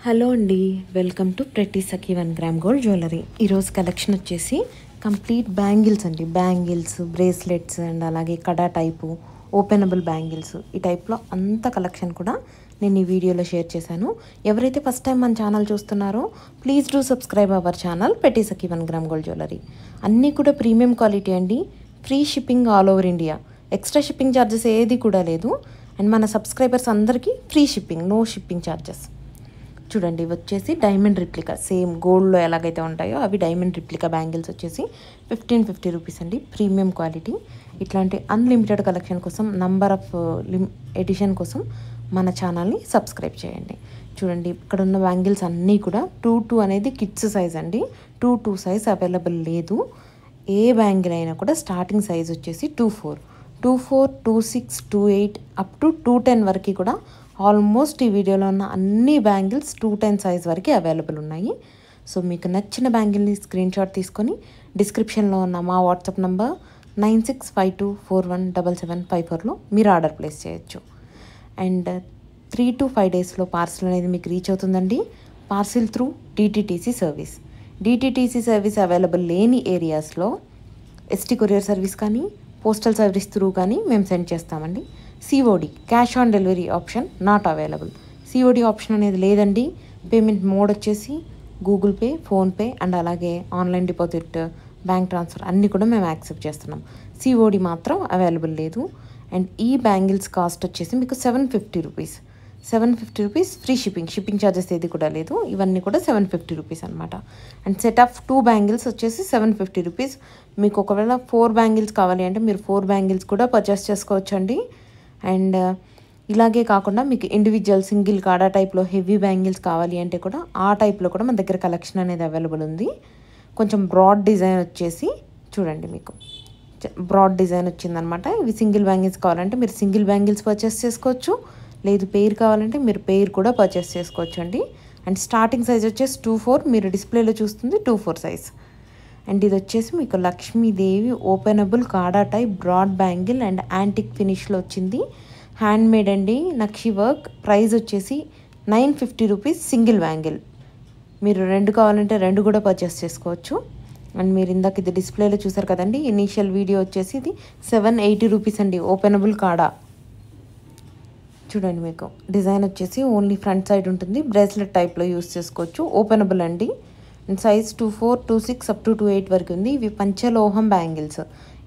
Hello అండి, welcome to pretty Sakhi 1 gram gold jewellery. ఈరోజు collection వచ్చేసి కంప్లీట్ బ్యాంగిల్స్ అండి. బ్యాంగిల్స్, బ్రేస్లెట్స్ అండ్ అలాగే కడా టైపు, ఓపెనబుల్ బ్యాంగిల్స్, ఈ టైప్లో అంత కలెక్షన్ కూడా నేను ఈ వీడియోలో షేర్ చేశాను. ఎవరైతే ఫస్ట్ టైం మన ఛానల్ చూస్తున్నారో please do subscribe our channel pretty Sakhi 1 gram gold jewellery. అన్నీ కూడా ప్రీమియం క్వాలిటీ అండి. Free shipping all over India. Extra shipping charges ఏది కూడా లేదు. అండ్ మన సబ్స్క్రైబర్స్ అందరికీ free shipping, no shipping charges. చూడండి, ఇవి వచ్చేసి డైమండ్ రిప్లికా, సేమ్ గోల్డ్లో ఎలాగైతే ఉంటాయో అవి డైమండ్ రిప్లికా బ్యాంగిల్స్ వచ్చేసి 1550 రూపీస్ అండి. Premium quality. ఇట్లాంటి అన్లిమిటెడ్ కలెక్షన్ కోసం, నంబర్ ఆఫ్ ఎడిషన్ కోసం మన ఛానల్ని సబ్స్క్రైబ్ చేయండి. చూడండి, ఇక్కడ ఉన్న బ్యాంగిల్స్ అన్నీ కూడా 2 అనేది కిడ్స్ సైజ్ అండి. 2 సైజ్ అవైలబుల్ లేదు. ఏ బ్యాంగిల్ అయినా కూడా స్టార్టింగ్ సైజ్ వచ్చేసి 24, 26, 28 అప్ టు 210 వరకు కూడా ఆల్మోస్ట్ ఈ వీడియోలో ఉన్న అన్ని బ్యాంగిల్స్ 210 సైజ్ వరకు అవైలబుల్ ఉన్నాయి. సో మీకు నచ్చిన బ్యాంగిల్ని స్క్రీన్ షాట్ తీసుకొని డిస్క్రిప్షన్లో ఉన్న మా వాట్సాప్ నంబర్ 9652417754లో మీరు ఆర్డర్ ప్లేస్ చేయొచ్చు. అండ్ 3 to 5 డేస్లో పార్సిల్ అనేది మీకు రీచ్ అవుతుందండి. Parcel through DTTC service. DTTC service available లేని ఏరియాస్లో ఎస్టీ కొరియర్ సర్వీస్ కానీ, పోస్టల్ సర్వీస్ త్రూ కానీ మేము సెండ్ చేస్తామండి. COD, cash on delivery option not available. COD option అనేది లేదండి. పేమెంట్ మోడ్ వచ్చేసి గూగుల్ పే, ఫోన్పే అండ్ అలాగే ఆన్లైన్ డిపాజిట్, బ్యాంక్ ట్రాన్స్ఫర్ అన్నీ కూడా మేము యాక్సెప్ట్ చేస్తున్నాం. సిఓడి మాత్రం అవైలబుల్ లేదు. అండ్ ఈ బ్యాంగిల్స్ కాస్ట్ వచ్చేసి మీకు 750 rupees. 750 rupees free shipping. Shipping charges ఏది కూడా లేదు. ఇవన్నీ కూడా 750 రూపీస్ అనమాట. అండ్ సెట్ ఆఫ్ 2 బ్యాంగిల్స్ వచ్చేసి 750 రూపీస్. మీకు ఒకవేళ 4 బ్యాంగిల్స్ కావాలి అంటే మీరు 4 బ్యాంగిల్స్ కూడా పర్చేస్ చేసుకోవచ్చు అండి. అండ్ ఇలాగే కాకుండా మీకు ఇండివిజువల్ సింగిల్ కాడా టైప్లో హెవీ బ్యాంగిల్స్ కావాలి అంటే కూడా ఆ టైప్లో కూడా మన దగ్గర కలెక్షన్ అనేది అవైలబుల్ ఉంది. కొంచెం బ్రాడ్ డిజైన్ వచ్చేసి చూడండి, మీకు బ్రాడ్ డిజైన్ వచ్చిందనమాట. ఇవి సింగిల్ బ్యాంగిల్స్ కావాలంటే మీరు సింగిల్ బ్యాంగిల్స్ పర్చేస్ చేసుకోవచ్చు. లేదు పెయిర్ కావాలంటే మీరు పెయిర్ కూడా పర్చేస్ చేసుకోవచ్చు అండి. అండ్ స్టార్టింగ్ సైజ్ వచ్చేసి 24, మీరు డిస్ప్లేలో చూస్తుంది 24 సైజ్. అండ్ ఇది వచ్చేసి మీకు Lakshmidevi openable kada type broad bangle and antique ఫినిష్లో వచ్చింది. హ్యాండ్ మేడ్ అండి, నక్షి వర్క్. ప్రైస్ వచ్చేసి 950 రూపీస్ సింగిల్ బ్యాంగిల్. మీరు 2 కావాలంటే 2 కూడా పర్చేస్ చేసుకోవచ్చు. అండ్ మీరు ఇందాక ఇది డిస్ప్లేలో చూసారు కదండి, ఇనీషియల్ వీడియో వచ్చేసి ఇది 780 రూపీస్ అండి. ఓపెనబుల్ కాడా. చూడండి, మీకు డిజైన్ వచ్చేసి ఓన్లీ ఫ్రంట్ సైడ్ ఉంటుంది. బ్రేస్లెట్ టైప్లో యూస్ చేసుకోవచ్చు. ఓపెనబుల్ అండి. అండ్ సైజ్ 24, 26 అప్ టు 28 వరకు ఉంది. ఇవి పంచలోహం బ్యాంగిల్స్.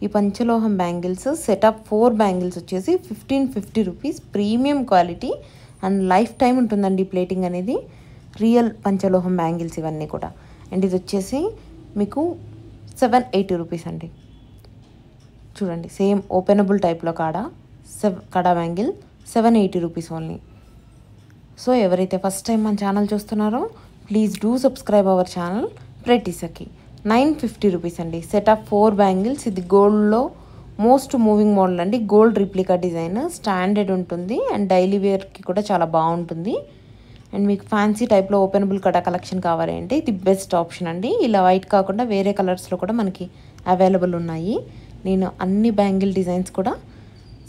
ఈ పంచలోహం బ్యాంగిల్స్ సెట్ ఆఫ్ 4 బ్యాంగిల్స్ వచ్చేసి 1550 rupees. Premium quality and life time ఉంటుందండి ప్లేటింగ్ అనేది. రియల్ పంచలోహం బ్యాంగిల్స్ ఇవన్నీ కూడా. అండ్ ఇది వచ్చేసి మీకు 780 రూపీస్ అండి. చూడండి, సేమ్ ఓపెనబుల్ టైప్లో kada bangle 780 rupees only. So ఎవరైతే ఫస్ట్ టైం మన ఛానల్ చూస్తున్నారో please do subscribe our channel pretty Sakhi. 950 rupees అండి. Set of 4 bangles. ఇది గోల్డ్లో మోస్ట్ మూవింగ్ మోడల్ అండి. గోల్డ్ రిప్లికా డిజైన్, స్టాండర్డ్ ఉంటుంది అండ్ డైలీ వేర్కి కూడా చాలా బాగుంటుంది. అండ్ మీకు ఫ్యాన్సీ టైప్లో ఓపెనబుల్ కడా కలెక్షన్ కావాలి అంటే ఇది బెస్ట్ ఆప్షన్ అండి. ఇలా వైట్ కాకుండా వేరే కలర్స్లో కూడా మనకి అవైలబుల్ ఉన్నాయి. నేను అన్ని బ్యాంగిల్ డిజైన్స్ కూడా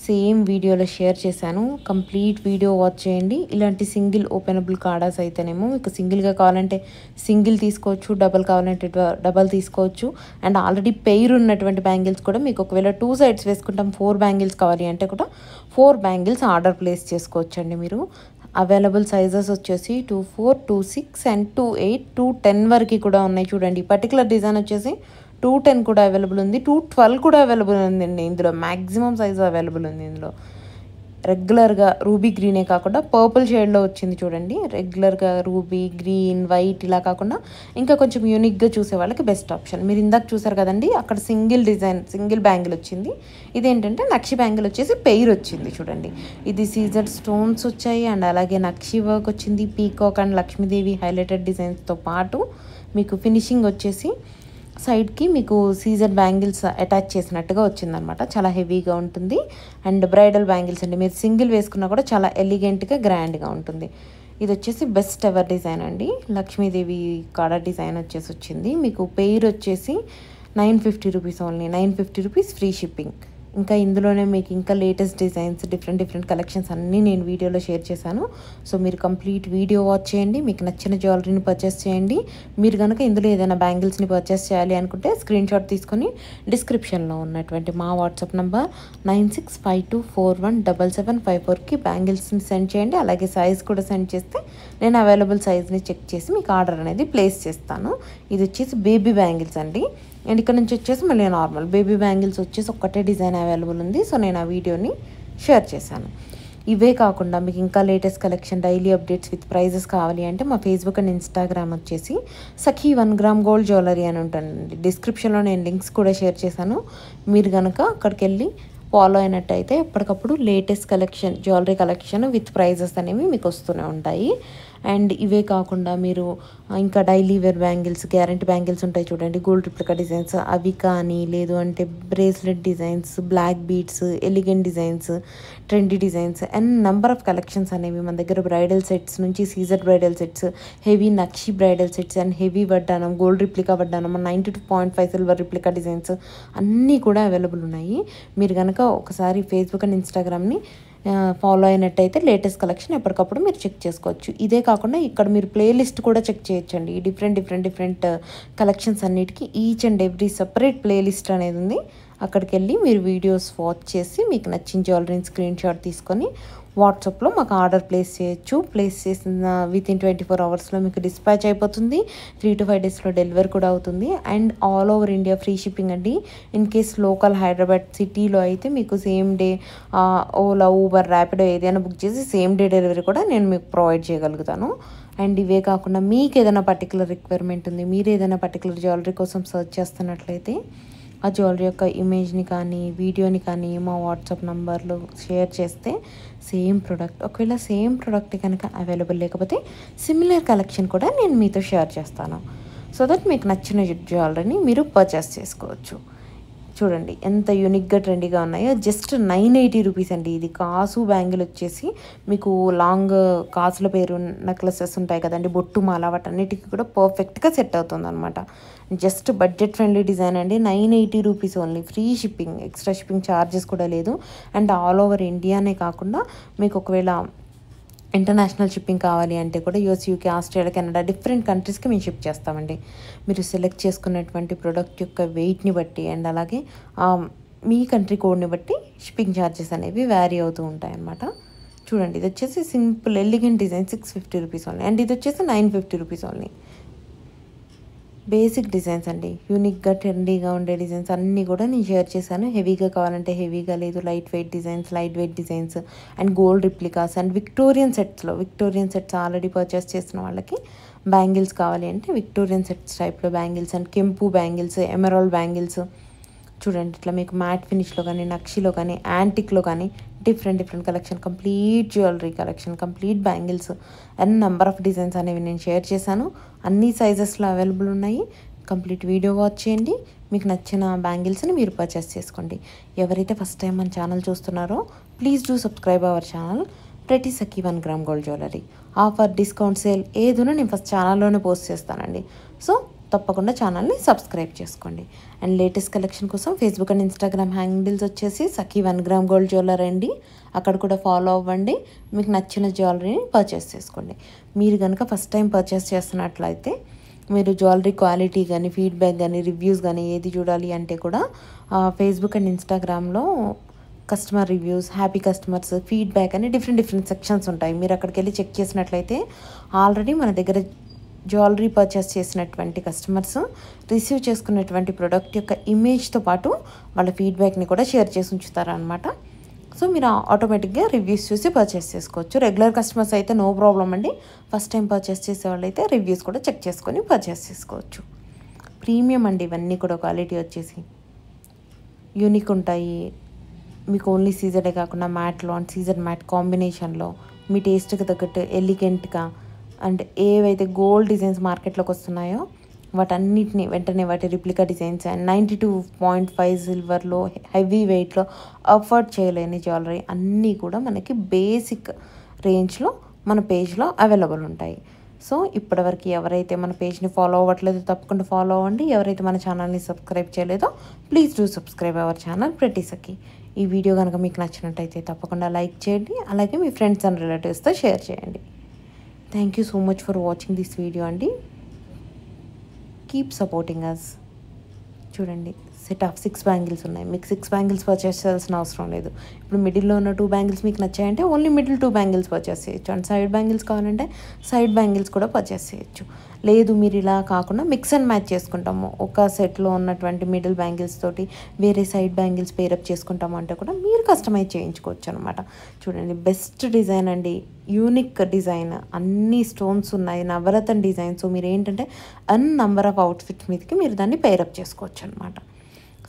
సేమ్ వీడియోలో షేర్ చేశాను. కంప్లీట్ వీడియో వాచ్ చేయండి. ఇలాంటి సింగిల్ ఓపెనబుల్ కాడాస్ అయితేనేమో మీకు సింగిల్గా కావాలంటే సింగిల్ తీసుకోవచ్చు, డబల్ కావాలంటే డబల్ తీసుకోవచ్చు. అండ్ ఆల్రెడీ పెయిర్ ఉన్నటువంటి బ్యాంగిల్స్ కూడా మీకు ఒకవేళ 2 సైడ్స్ వేసుకుంటాం 4 బ్యాంగిల్స్ కావాలి అంటే కూడా 4 బ్యాంగిల్స్ ఆర్డర్ ప్లేస్ చేసుకోవచ్చు అండి మీరు. అవైలబుల్ సైజెస్ వచ్చేసి 24, 26 అండ్ 28, 210 వరకు కూడా ఉన్నాయి. చూడండి, పర్టికులర్ డిజైన్ వచ్చేసి 210 కూడా అవైలబుల్ ఉంది, 212 కూడా అవైలబుల్ ఉందండి. ఇందులో మ్యాక్సిమం సైజు అవైలబుల్ ఉంది. ఇందులో రెగ్యులర్గా రూబీ గ్రీనే కాకుండా పర్పుల్ షేడ్లో వచ్చింది. చూడండి, రెగ్యులర్గా రూబీ, గ్రీన్, వైట్ ఇలా కాకుండా ఇంకా కొంచెం యూనిక్గా చూసే వాళ్ళకి బెస్ట్ ఆప్షన్. మీరు ఇందాక చూసారు కదండి, అక్కడ సింగిల్ డిజైన్ సింగిల్ బ్యాంగిల్ వచ్చింది. ఇదేంటంటే నక్షి బ్యాంగిల్ వచ్చేసి పెయిర్ వచ్చింది. చూడండి, ఇది సీజర్ స్టోన్స్ వచ్చాయి అండ్ అలాగే నక్షి వర్క్ వచ్చింది. పీకాక్ అండ్ లక్ష్మీదేవి హైలైటెడ్ డిజైన్స్తో పాటు మీకు ఫినిషింగ్ వచ్చేసి సైడ్కి మీకు సీజర్ బ్యాంగిల్స్ అటాచ్ చేసినట్టుగా వచ్చిందనమాట. చాలా హెవీగా ఉంటుంది. అండ్ బ్రైడల్ బ్యాంగిల్స్ అండి, మీరు సింగిల్ వేసుకున్నా కూడా చాలా ఎలిగెంట్గా గ్రాండ్గా ఉంటుంది. ఇది వచ్చేసి బెస్ట్ ఎవర్ డిజైన్ అండి. లక్ష్మీదేవి కాడా డిజైన్ వచ్చేసి వచ్చింది. మీకు పెయిర్ వచ్చేసి 950 rupees only. 950 rupees free shipping. ఇంకా ఇందులోనే మీకు ఇంకా లేటెస్ట్ డిజైన్స్ డిఫరెంట్ కలెక్షన్స్ అన్నీ నేను వీడియోలో షేర్ చేశాను. సో మీరు కంప్లీట్ వీడియో వాచ్ చేయండి. మీకు నచ్చిన జ్యువెలరీని పర్చేస్ చేయండి. మీరు కనుక ఇందులో ఏదైనా బ్యాంగిల్స్ని పర్చేస్ చేయాలి అనుకుంటే స్క్రీన్ షాట్ తీసుకొని డిస్క్రిప్షన్లో ఉన్నటువంటి మా వాట్సాప్ నంబర్ 9652417754కి బ్యాంగిల్స్ని సెండ్ చేయండి. అలాగే సైజ్ కూడా సెండ్ చేస్తే నేను అవైలబుల్ సైజ్ని చెక్ చేసి మీకు ఆర్డర్ అనేది ప్లేస్ చేస్తాను. ఇది వచ్చేసి బేబీ బ్యాంగిల్స్ అండి. అండ్ ఇక్కడ నుంచి వచ్చేసి మళ్ళీ నార్మల్ బేబీ బ్యాంగిల్స్ వచ్చేసి ఒక్కటే డిజైన్ అవైలబుల్ ఉంది. సో నేను ఆ వీడియోని షేర్ చేశాను. ఇవే కాకుండా మీకు ఇంకా latest collection daily updates with prizes కావాలి అంటే మా ఫేస్బుక్ అండ్ ఇన్స్టాగ్రామ్ వచ్చేసి సఖీ 1 గ్రామ్ గోల్డ్ జ్యువెలరీ అని ఉంటుందండి. డిస్క్రిప్షన్లో నేను లింక్స్ కూడా షేర్ చేశాను. మీరు కనుక అక్కడికి వెళ్ళి ఫాలో అయినట్టయితే ఎప్పటికప్పుడు latest collection jewellery collection with prizes అనేవి మీకు వస్తూనే ఉంటాయి. అండ్ ఇవే కాకుండా మీరు ఇంకా daily wear bangles guarantee bangles ఉంటాయి చూడండి, గోల్డ్ రిప్లికా డిజైన్స్ అవి కానీ, లేదు అంటే bracelet designs, black beads, elegant designs, trendy designs and number of collections అనేవి మన దగ్గర బ్రైడల్ సెట్స్ నుంచి సీజర్ బ్రైడల్ సెట్స్, హెవీ నక్షి బ్రైడల్ సెట్స్ అండ్ హెవీ వడ్డానం, గోల్డ్ రిప్లికా వడ్డానం, 92.5 సిల్వర్ రిప్లికా డిజైన్స్ అన్నీ కూడా అవైలబుల్ ఉన్నాయి. మీరు కనుక ఒకసారి ఫేస్బుక్ అండ్ ఇన్స్టాగ్రామ్ని ఫాలో అయినట్టయితే లేటెస్ట్ కలెక్షన్ ఎప్పటికప్పుడు మీరు చెక్ చేసుకోవచ్చు. ఇదే కాకుండా ఇక్కడ మీరు ప్లేలిస్ట్ కూడా చెక్ చేయొచ్చండి. ఈ డిఫరెంట్ కలెక్షన్స్ అన్నిటికీ each and every separate playlist అనేది ఉంది. అక్కడికి వెళ్ళి మీరు వీడియోస్ వాచ్ చేసి మీకు నచ్చిన జ్యువెలరీని స్క్రీన్ షాట్ తీసుకొని వాట్సాప్లో మాకు ఆర్డర్ ప్లేస్ చేయొచ్చు. ప్లేస్ చేసిన వితిన్ 24 అవర్స్లో మీకు డిస్పాచ్ అయిపోతుంది. 3 to 5 డేస్లో డెలివరీ కూడా అవుతుంది. And all over India free shipping అండి. ఇన్ కేస్ లోకల్ హైదరాబాద్ సిటీలో అయితే మీకు same day Ola, Uber, Rapido ఏదైనా బుక్ చేసి సేమ్ డే డెలివరీ కూడా నేను మీకు ప్రొవైడ్ చేయగలుగుతాను. అండ్ ఇవే కాకుండా మీకు ఏదైనా పర్టికులర్ రిక్వైర్మెంట్ ఉంది, మీరు ఏదైనా పర్టికులర్ జ్యువెలరీ కోసం సర్చ్ చేస్తున్నట్లయితే ఆ జ్యువెలరీ యొక్క ఇమేజ్ని కానీ వీడియోని కానీ మా వాట్సాప్ నంబర్లో షేర్ చేస్తే సేమ్ ప్రోడక్ట్, ఒకవేళ సేమ్ ప్రోడక్ట్ కనుక అవైలబుల్ లేకపోతే సిమిలర్ కలెక్షన్ కూడా నేను మీతో షేర్ చేస్తాను. సో దట్ మీకు నచ్చిన జ్యువెలరీని మీరు పర్చేస్ చేసుకోవచ్చు. చూడండి ఎంత యూనిక్గా ట్రెండీగా ఉన్నాయో. జస్ట్ 980 రూపీస్ అండి. ఇది కాసు బ్యాంగిల్ వచ్చేసి మీకు లాంగ్ కాసుల పేరు నెక్లెసెస్ ఉంటాయి కదండి, బొట్టు మాల, వాటన్నిటికీ కూడా పర్ఫెక్ట్గా సెట్ అవుతుంది అనమాట. జస్ట్ బడ్జెట్ ఫ్రెండ్లీ డిజైన్ అండి. 980 rupees only. Free shipping, extra shipping charges కూడా లేదు. అండ్ ఆల్ ఓవర్ ఇండియానే కాకుండా మీకు ఒకవేళ ఇంటర్నేషనల్ షిప్పింగ్ కావాలి అంటే కూడా US, UK, Australia, Canada different కంట్రీస్కి మేము షిప్ చేస్తామండి. మీరు సెలెక్ట్ చేసుకున్నటువంటి ప్రోడక్ట్ యొక్క వెయిట్ని బట్టి అండ్ అలాగే మీ కంట్రీ కోడ్ని బట్టి షిప్పింగ్ ఛార్జెస్ అనేవి వ్యారీ అవుతూ ఉంటాయి అన్నమాట. చూడండి ఇది వచ్చేసి simple elegant design 650 rupees only. And ఇది వచ్చేసి 950 రూపీస్ ఓన్లీ. బేసిక్ డిజైన్స్ అండి. యూనిక్గా ట్రెండీగా ఉండే డిజైన్స్ అన్నీ కూడా నేను షేర్ చేశాను. హెవీగా కావాలంటే హెవీగా, లేదు light weight designs and gold replicas and Victorian sets already purchase చేసిన వాళ్ళకి బ్యాంగిల్స్ కావాలి అంటే విక్టోరియన్ సెట్స్ టైప్లో బ్యాంగిల్స్ అండ్ కెంపు బ్యాంగిల్స్, ఎమరాల్డ్ బ్యాంగిల్స్ చూడండి. ఇట్లా మీకు మ్యాట్ ఫినిష్లో కానీ, నక్షిలో కానీ, యాంటిక్లో కానీ different collection, complete jewellery collection, complete bangles and number of designs అనేవి నేను షేర్ చేశాను. అన్ని సైజెస్లో అవైలబుల్ ఉన్నాయి. కంప్లీట్ వీడియో వాచ్ చేయండి. మీకు నచ్చిన బ్యాంగిల్స్ని మీరు పర్చేస్ చేసుకోండి. ఎవరైతే ఫస్ట్ టైం మన ఛానల్ చూస్తున్నారో please do subscribe our channel Prati Sakhi 1 gram gold jewellery. Offer, discount, sale ఏదైనా నేను ఫస్ట్ ఛానల్లోనే పోస్ట్ చేస్తానండి. సో తప్పకుండా ఛానల్ని సబ్స్క్రైబ్ చేసుకోండి. అండ్ లేటెస్ట్ కలెక్షన్ కోసం ఫేస్బుక్ అండ్ ఇన్స్టాగ్రామ్ హ్యాండిల్స్ వచ్చేసి సఖీ 1 గ్రామ్ గోల్డ్ జ్యువెలరీ అండి. అక్కడ కూడా ఫాలో అవ్వండి. మీకు నచ్చిన జ్యువెలరీని పర్చేస్ చేసుకోండి. మీరు కనుక ఫస్ట్ టైం పర్చేస్ చేస్తున్నట్లయితే మీరు జ్యువెలరీ క్వాలిటీ కానీ, ఫీడ్బ్యాక్ కానీ, రివ్యూస్ కానీ ఏది చూడాలి అంటే కూడా ఫేస్బుక్ అండ్ ఇన్స్టాగ్రామ్లో customer reviews, happy customers, feedback అని డిఫరెంట్ సెక్షన్స్ ఉంటాయి. మీరు అక్కడికి వెళ్ళి చెక్ చేసినట్లయితే ఆల్రెడీ మన దగ్గర జ్యువెలరీ పర్చేస్ చేసినటువంటి కస్టమర్స్ రిసీవ్ చేసుకున్నటువంటి ప్రోడక్ట్ యొక్క ఇమేజ్తో పాటు వాళ్ళ ఫీడ్బ్యాక్ని కూడా షేర్ చేసి ఉంచుతారనమాట. సో మీరు ఆటోమేటిక్గా రివ్యూస్ చూసి పర్చేస్ చేసుకోవచ్చు. రెగ్యులర్ కస్టమర్స్ అయితే నో ప్రాబ్లం అండి. ఫస్ట్ టైం పర్చేస్ చేసే వాళ్ళైతే రివ్యూస్ కూడా చెక్ చేసుకొని పర్చేస్ చేసుకోవచ్చు. ప్రీమియం అండి ఇవన్నీ కూడా. క్వాలిటీ వచ్చేసి యూనిక్ ఉంటాయి. మీకు ఓన్లీ సీజరే కాకుండా మ్యాట్లో అండ్ సీజర్ మ్యాట్ కాంబినేషన్లో మీ టేస్ట్కి తగ్గట్టు ఎలిగెంట్గా అండ్ ఏవైతే గోల్డ్ డిజైన్స్ మార్కెట్లోకి వస్తున్నాయో వాటన్నిటిని వెంటనే వాటి రిప్లికా డిజైన్స్ అండ్ 92.5 సిల్వర్లో హెవీ వెయిట్లో అఫోర్డ్ చేయలేని జ్యువెలరీ అన్నీ కూడా మనకి బేసిక్ రేంజ్లో మన పేజ్లో అవైలబుల్ ఉంటాయి. సో ఇప్పటివరకు ఎవరైతే మన పేజ్ని ఫాలో అవ్వట్లేదో తప్పకుండా ఫాలో అవ్వండి. ఎవరైతే మన ఛానల్ని సబ్స్క్రైబ్ చేయలేదో please do subscribe our channel Prati Sakhi. ఈ వీడియో కనుక మీకు నచ్చినట్టయితే తప్పకుండా లైక్ చేయండి, అలాగే మీ ఫ్రెండ్స్ అండ్ రిలేటివ్స్తో షేర్ చేయండి. Thank you so much for watching this video అండి. Keep supporting us. చూడండి, సెట్ ఆఫ్ 6 బ్యాంగిల్స్ ఉన్నాయి. మీకు 6 బ్యాంగిల్స్ పర్చేస్ చేయాల్సిన అవసరం లేదు. ఇప్పుడు మిడిల్లో ఉన్న 2 బ్యాంగిల్స్ మీకు నచ్చాయంటే ఓన్లీ మిడిల్ 2 బ్యాంగిల్స్ పర్చేస్ చేయొచ్చు. అండ్ సైడ్ బ్యాంగిల్స్ కావాలంటే సైడ్ బ్యాంగిల్స్ కూడా పర్చేస్ చేయొచ్చు. లేదు మీరు ఇలా కాకుండా మిక్స్ అండ్ మ్యాచ్ చేసుకుంటాము, ఒక సెట్లో ఉన్నటువంటి మిడిల్ బ్యాంగిల్స్ తోటి వేరే సైడ్ బ్యాంగిల్స్ పేరప్ చేసుకుంటాము అంటే కూడా మీరు కస్టమైజ్ చేయించుకోవచ్చు అనమాట. చూడండి, బెస్ట్ డిజైన్ అండి, యూనిక్ డిజైన్, అన్ని స్టోన్స్ ఉన్నాయి, నవరత్న డిజైన్. సో మీరు ఏంటంటే నంబర్ ఆఫ్ అవుట్ఫిట్స్ మీదకి మీరు దాన్ని పేరప్ చేసుకోవచ్చు అనమాట.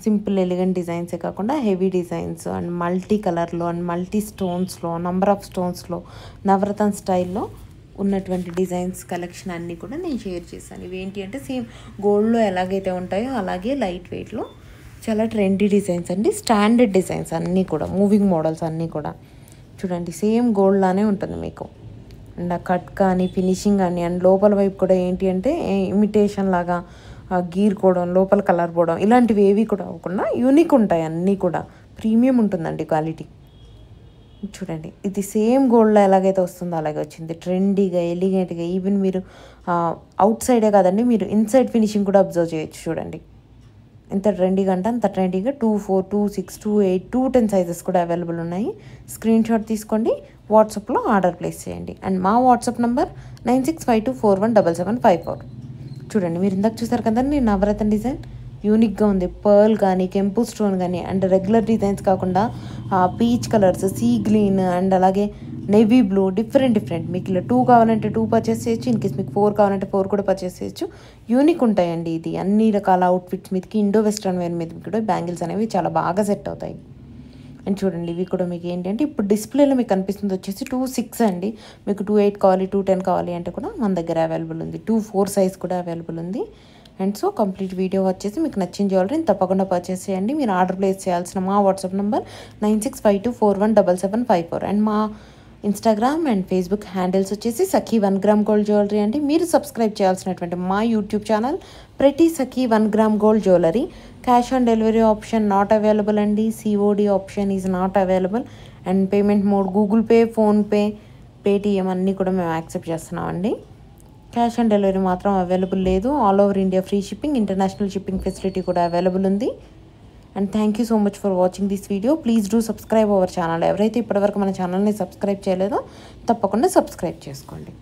సింపుల్ ఎలిగెంట్ డిజైన్సే కాకుండా హెవీ డిజైన్స్ అండ్ మల్టీ కలర్లో అండ్ మల్టీ స్టోన్స్లో, నంబర్ ఆఫ్ స్టోన్స్లో, నవరత్న స్టైల్లో ఉన్నటువంటి డిజైన్స్ కలెక్షన్ అన్నీ కూడా నేను షేర్ చేశాను. ఇవేంటి అంటే సేమ్ గోల్డ్లో ఎలాగైతే ఉంటాయో అలాగే లైట్ వెయిట్లో చాలా ట్రెండీ డిజైన్స్ అండి, స్టాండర్డ్ డిజైన్స్ అన్నీ కూడా, మూవింగ్ మోడల్స్ అన్నీ కూడా. చూడండి, సేమ్ గోల్డ్లానే ఉంటుంది మీకు. అండ్ ఆ కట్ కానీ ఫినిషింగ్ కానీ అండ్ లోపల వైపు కూడా ఏంటి అంటే ఇమిటేషన్ లాగా గీరుకోవడం, లోపల కలర్ పోవడం ఇలాంటివి ఏవి కూడా అవ్వకుండా యూనిక్ ఉంటాయి, అన్నీ కూడా ప్రీమియం ఉంటుందండి క్వాలిటీ. చూడండి, ఇది సేమ్ గోల్డ్లో ఎలాగైతే వస్తుందో అలాగే వచ్చింది, ట్రెండీగా ఎలిగెంట్గా. ఈవెన్ మీరు అవుట్ సైడే కాదండి, మీరు ఇన్సైడ్ ఫినిషింగ్ కూడా అబ్జర్వ్ చేయొచ్చు. చూడండి, ఎంత ట్రెండీగా అంటే అంత ట్రెండీగా. 2, 4, 2, 6, 2, 8, 2, 10 సైజెస్ కూడా అవైలబుల్ ఉన్నాయి. స్క్రీన్ షాట్ తీసుకోండి, వాట్సాప్లో ఆర్డర్ ప్లేస్ చేయండి. అండ్ మా వాట్సాప్ నెంబర్ 9652417754. చూడండి, మీరు ఇందాక చూసారు కదండి నవరత్న డిజైన్, యూనిక్గా ఉంది. పర్ల్ కానీ కెంపు స్టోన్ కానీ అండ్ రెగ్యులర్ డిజైన్స్ కాకుండా peach colours, sea green and అలాగే నేవీ బ్లూ, డిఫరెంట్. మీకు ఇలా 2 కావాలంటే 2 పర్చేస్ చేయొచ్చు. ఇన్కేస్ మీకు 4 కావాలంటే 4 కూడా పర్చేస్ చేయొచ్చు. యూనిక్ ఉంటాయండి. ఇది అన్ని రకాల అవుట్ఫిట్స్ మీదకి, ఇండో వెస్ట్రన్ వేర్ మీద కూడా బ్యాంగిల్స్ అనేవి చాలా బాగా సెట్ అవుతాయి. అండ్ చూడండి, ఇవి కూడా మీకు ఏంటంటే ఇప్పుడు డిస్ప్లేలో మీకు కనిపిస్తుంది వచ్చేసి 2.6 అండి. మీకు 2.8 కావాలి, 2.10 కావాలి అంటే కూడా మన దగ్గర అవైలబుల్ ఉంది. 2.4 సైజ్ కూడా అవైలబుల్ ఉంది. అండ్ సో కంప్లీట్ వీడియో వచ్చేసి మీకు నచ్చిన జ్యువెలరీని తప్పకుండా పర్చేస్ చేయండి. మీరు ఆర్డర్ ప్లేస్ చేయాల్సిన మా వాట్సాప్ నెంబర్ 9652417754. అండ్ మా ఇన్స్టాగ్రామ్ అండ్ ఫేస్బుక్ హ్యాండిల్స్ వచ్చేసి సఖీ 1 గ్రామ్ గోల్డ్ జ్యువెలరీ అండి. మీరు సబ్స్క్రైబ్ చేయాల్సినటువంటి మా YouTube channel Prati Sakhi 1 gram gold jewellery. Cash on delivery option not available అండి, COD option is not available. And payment mode Google Pay, PhonePe, Paytm అన్నీ కూడా మేము accept చేస్తున్నామండి. క్యాష్ ఆన్ డెలివరీ మాత్రం అవైలబుల్ లేదు. All over India free shipping, international shipping facility కూడా available ఉంది. And thank you so much for watching this video. Please do subscribe our channel. ఎవరైతే ఇప్పటివరకు మన ఛానల్ని సబ్స్క్రైబ్ చేయలేదో తప్పకుండా సబ్స్క్రైబ్ చేసుకోండి.